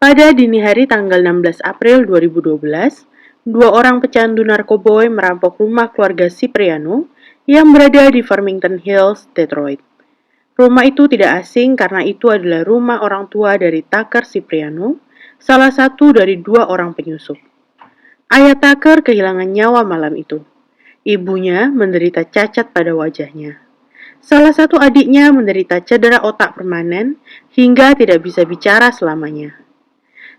Pada dini hari tanggal 16 April 2012, dua orang pecandu narkoboy merampok rumah keluarga Cipriano yang berada di Farmington Hills, Detroit. Rumah itu tidak asing karena itu adalah rumah orang tua dari Tucker Cipriano, salah satu dari dua orang penyusup. Ayah Tucker kehilangan nyawa malam itu. Ibunya menderita cacat pada wajahnya. Salah satu adiknya menderita cedera otak permanen hingga tidak bisa bicara selamanya.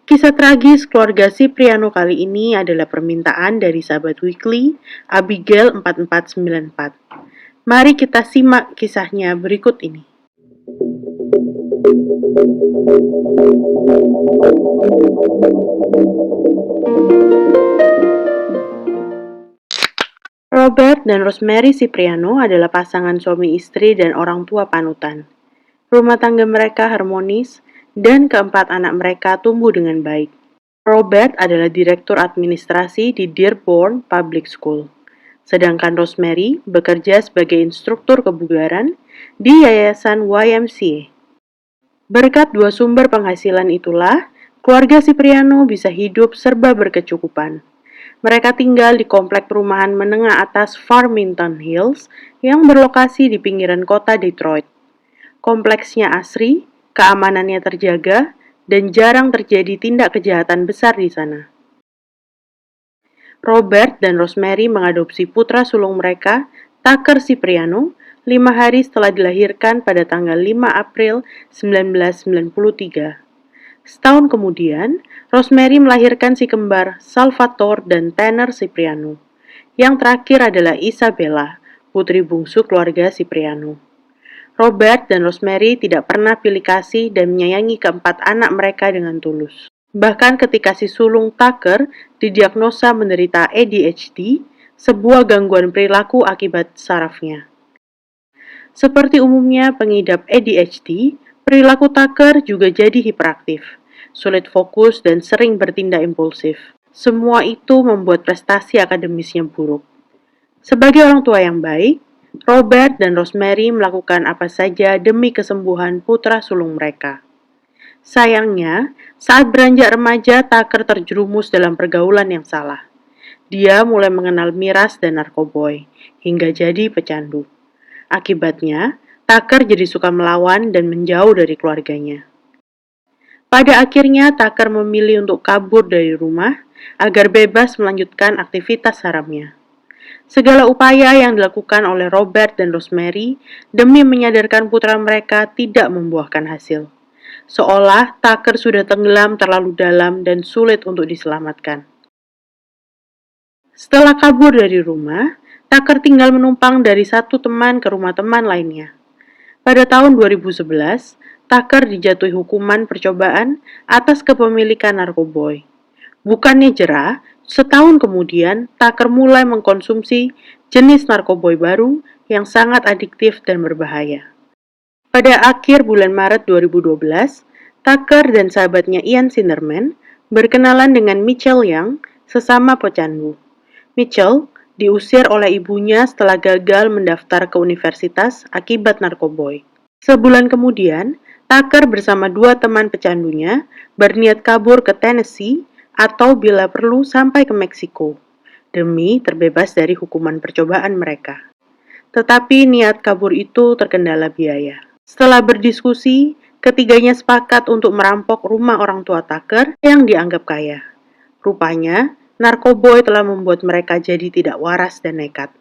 Kisah tragis keluarga Cipriano kali ini adalah permintaan dari sahabat Weekly, Abigail 4494. Mari kita simak kisahnya berikut ini. Robert dan Rosemary Cipriano adalah pasangan suami istri dan orang tua panutan. Rumah tangga mereka harmonis dan keempat anak mereka tumbuh dengan baik. Robert adalah direktur administrasi di Dearborn Public School, sedangkan Rosemary bekerja sebagai instruktur kebugaran di Yayasan YMCA. Berkat dua sumber penghasilan itulah, keluarga Cipriano bisa hidup serba berkecukupan. Mereka tinggal di komplek perumahan menengah atas Farmington Hills yang berlokasi di pinggiran kota Detroit. Kompleksnya asri, keamanannya terjaga, dan jarang terjadi tindak kejahatan besar di sana. Robert dan Rosemary mengadopsi putra sulung mereka, Tucker Cipriano, 5 hari setelah dilahirkan pada tanggal 5 April 1993. Setahun kemudian, Rosemary melahirkan si kembar Salvatore dan Tanner Cipriano. Yang terakhir adalah Isabella, putri bungsu keluarga Cipriano. Robert dan Rosemary tidak pernah pilih kasih dan menyayangi keempat anak mereka dengan tulus. Bahkan ketika si sulung Tucker didiagnosa menderita ADHD, sebuah gangguan perilaku akibat sarafnya. Seperti umumnya pengidap ADHD, perilaku Tucker juga jadi hiperaktif, sulit fokus dan sering bertindak impulsif. Semua itu membuat prestasi akademisnya buruk. Sebagai orang tua yang baik, Robert dan Rosemary melakukan apa saja demi kesembuhan putra sulung mereka. Sayangnya, saat beranjak remaja, Tucker terjerumus dalam pergaulan yang salah. Dia mulai mengenal miras dan narkoboy, hingga jadi pecandu. Akibatnya, Tucker jadi suka melawan dan menjauh dari keluarganya. Pada akhirnya, Tucker memilih untuk kabur dari rumah agar bebas melanjutkan aktivitas haramnya. Segala upaya yang dilakukan oleh Robert dan Rosemary demi menyadarkan putra mereka tidak membuahkan hasil. Seolah Tucker sudah tenggelam terlalu dalam dan sulit untuk diselamatkan. Setelah kabur dari rumah, Tucker tinggal menumpang dari satu teman ke rumah teman lainnya. Pada tahun 2011, Tucker dijatuhi hukuman percobaan atas kepemilikan narkoboy. Bukannya jerah, setahun kemudian Tucker mulai mengkonsumsi jenis narkoboy baru yang sangat adiktif dan berbahaya. Pada akhir bulan Maret 2012, Tucker dan sahabatnya Ian Sinderman berkenalan dengan Mitchell Young, sesama pecandu. Mitchell diusir oleh ibunya setelah gagal mendaftar ke universitas akibat narkoboy. Sebulan kemudian, Tucker bersama dua teman pecandunya berniat kabur ke Tennessee atau bila perlu sampai ke Meksiko, demi terbebas dari hukuman percobaan mereka. Tetapi niat kabur itu terkendala biaya. Setelah berdiskusi, ketiganya sepakat untuk merampok rumah orang tua Tucker yang dianggap kaya. Rupanya, narkoboy telah membuat mereka jadi tidak waras dan nekat.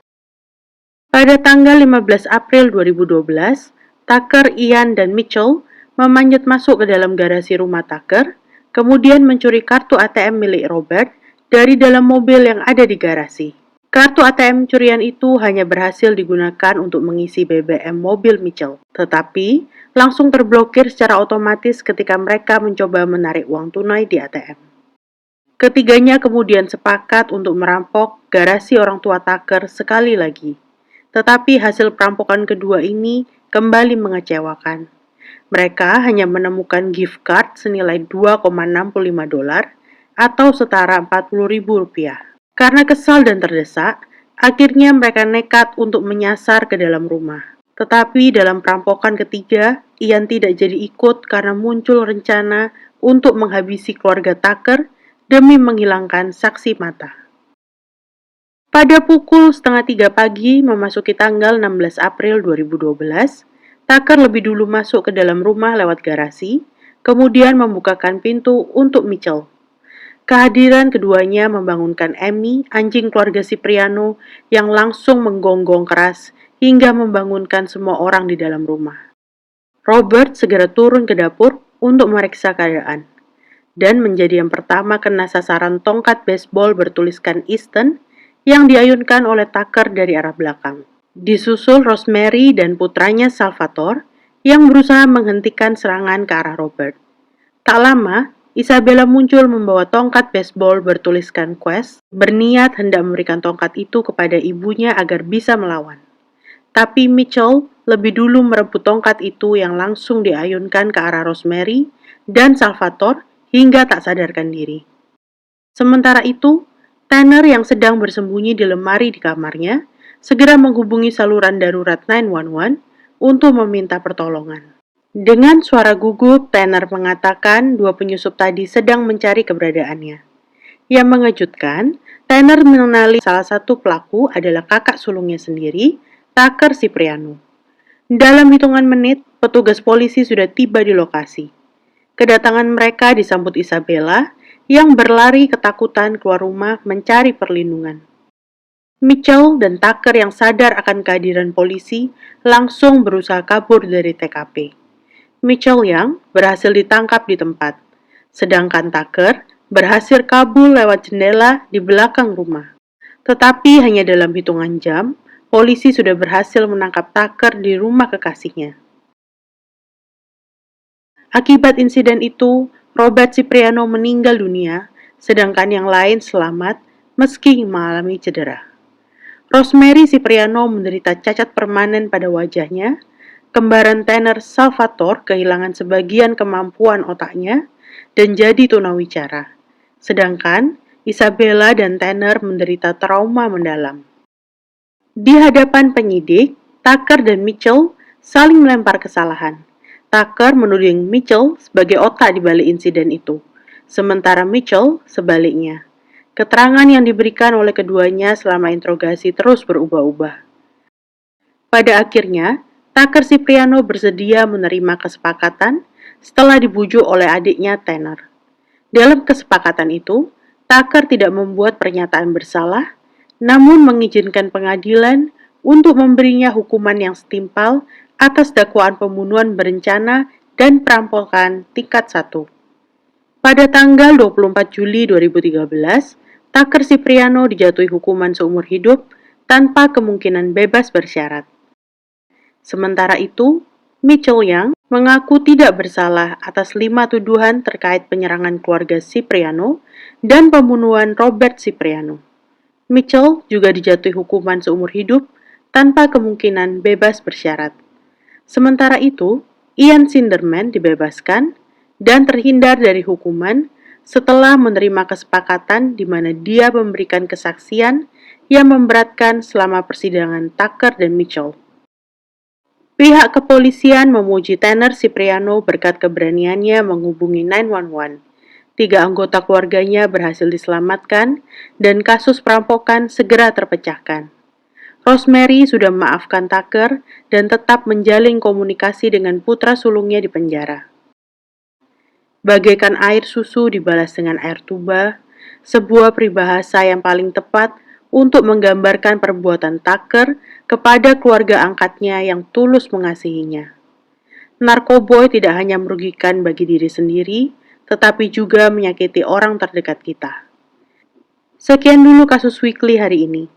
Pada tanggal 15 April 2012, Tucker, Ian, dan Mitchell memanjat masuk ke dalam garasi rumah Tucker, kemudian mencuri kartu ATM milik Robert dari dalam mobil yang ada di garasi. Kartu ATM curian itu hanya berhasil digunakan untuk mengisi BBM mobil Mitchell, tetapi langsung terblokir secara otomatis ketika mereka mencoba menarik uang tunai di ATM. Ketiganya kemudian sepakat untuk merampok garasi orang tua Tucker sekali lagi. Tetapi hasil perampokan kedua ini kembali mengecewakan. Mereka hanya menemukan gift card senilai $2,65 atau setara Rp40.000. Karena kesal dan terdesak, akhirnya mereka nekat untuk menyasar ke dalam rumah. Tetapi dalam perampokan ketiga, Ian tidak jadi ikut karena muncul rencana untuk menghabisi keluarga Tucker demi menghilangkan saksi mata. Pada pukul setengah 3 pagi memasuki tanggal 16 April 2012, Tucker lebih dulu masuk ke dalam rumah lewat garasi, kemudian membukakan pintu untuk Mitchell. Kehadiran keduanya membangunkan Amy, anjing keluarga Cipriano, yang langsung menggonggong keras hingga membangunkan semua orang di dalam rumah. Robert segera turun ke dapur untuk memeriksa keadaan, dan menjadi yang pertama kena sasaran tongkat baseball bertuliskan Easton yang diayunkan oleh Tucker dari arah belakang. Disusul Rosemary dan putranya Salvatore yang berusaha menghentikan serangan ke arah Robert. Tak lama, Isabella muncul membawa tongkat baseball bertuliskan Quest, berniat hendak memberikan tongkat itu kepada ibunya agar bisa melawan. Tapi Mitchell lebih dulu merebut tongkat itu yang langsung diayunkan ke arah Rosemary dan Salvatore hingga tak sadarkan diri. Sementara itu, Tanner yang sedang bersembunyi di lemari di kamarnya segera menghubungi saluran darurat 911 untuk meminta pertolongan. Dengan suara gugup, Tanner mengatakan dua penyusup tadi sedang mencari keberadaannya. Yang mengejutkan, Tanner mengenali salah satu pelaku adalah kakak sulungnya sendiri, Tucker Cipriano. Dalam hitungan menit, petugas polisi sudah tiba di lokasi. Kedatangan mereka disambut Isabella yang berlari ketakutan keluar rumah mencari perlindungan. Mitchell dan Tucker yang sadar akan kehadiran polisi langsung berusaha kabur dari TKP. Mitchell yang berhasil ditangkap di tempat, sedangkan Tucker berhasil kabur lewat jendela di belakang rumah. Tetapi hanya dalam hitungan jam, polisi sudah berhasil menangkap Tucker di rumah kekasihnya. Akibat insiden itu, Robert Cipriano meninggal dunia, sedangkan yang lain selamat meski mengalami cedera. Rosemary Cipriano menderita cacat permanen pada wajahnya. Kembaran Tanner Salvatore kehilangan sebagian kemampuan otaknya dan jadi tunawicara. Sedangkan Isabella dan Tanner menderita trauma mendalam. Di hadapan penyidik, Tucker dan Mitchell saling melempar kesalahan. Tucker menuding Mitchell sebagai otak di balik insiden itu, sementara Mitchell sebaliknya. Keterangan yang diberikan oleh keduanya selama interogasi terus berubah-ubah. Pada akhirnya, Tucker Cipriano bersedia menerima kesepakatan setelah dibujuk oleh adiknya Tanner. Dalam kesepakatan itu, Tucker tidak membuat pernyataan bersalah, namun mengizinkan pengadilan untuk memberinya hukuman yang setimpal atas dakwaan pembunuhan berencana dan perampokan tingkat 1. Pada tanggal 24 Juli 2013, Tucker Cipriano dijatuhi hukuman seumur hidup tanpa kemungkinan bebas bersyarat. Sementara itu, Mitchell yang mengaku tidak bersalah atas 5 tuduhan terkait penyerangan keluarga Cipriano dan pembunuhan Robert Cipriano. Mitchell juga dijatuhi hukuman seumur hidup tanpa kemungkinan bebas bersyarat. Sementara itu, Ian Sinderman dibebaskan dan terhindar dari hukuman setelah menerima kesepakatan di mana dia memberikan kesaksian yang memberatkan selama persidangan Tucker dan Mitchell. Pihak kepolisian memuji Tanner Cipriano berkat keberaniannya menghubungi 911. 3 anggota keluarganya berhasil diselamatkan dan kasus perampokan segera terpecahkan. Rosemary sudah memaafkan Tucker dan tetap menjalin komunikasi dengan putra sulungnya di penjara. Bagaikan air susu dibalas dengan air tuba, sebuah peribahasa yang paling tepat untuk menggambarkan perbuatan Tucker kepada keluarga angkatnya yang tulus mengasihinya. Narkoboy tidak hanya merugikan bagi diri sendiri, tetapi juga menyakiti orang terdekat kita. Sekian dulu kasus Weekly hari ini.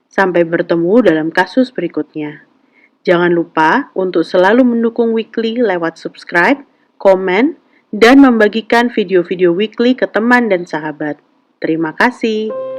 Sampai bertemu dalam kasus berikutnya. Jangan lupa untuk selalu mendukung Weekly lewat subscribe, komen, dan membagikan video-video Weekly ke teman dan sahabat. Terima kasih.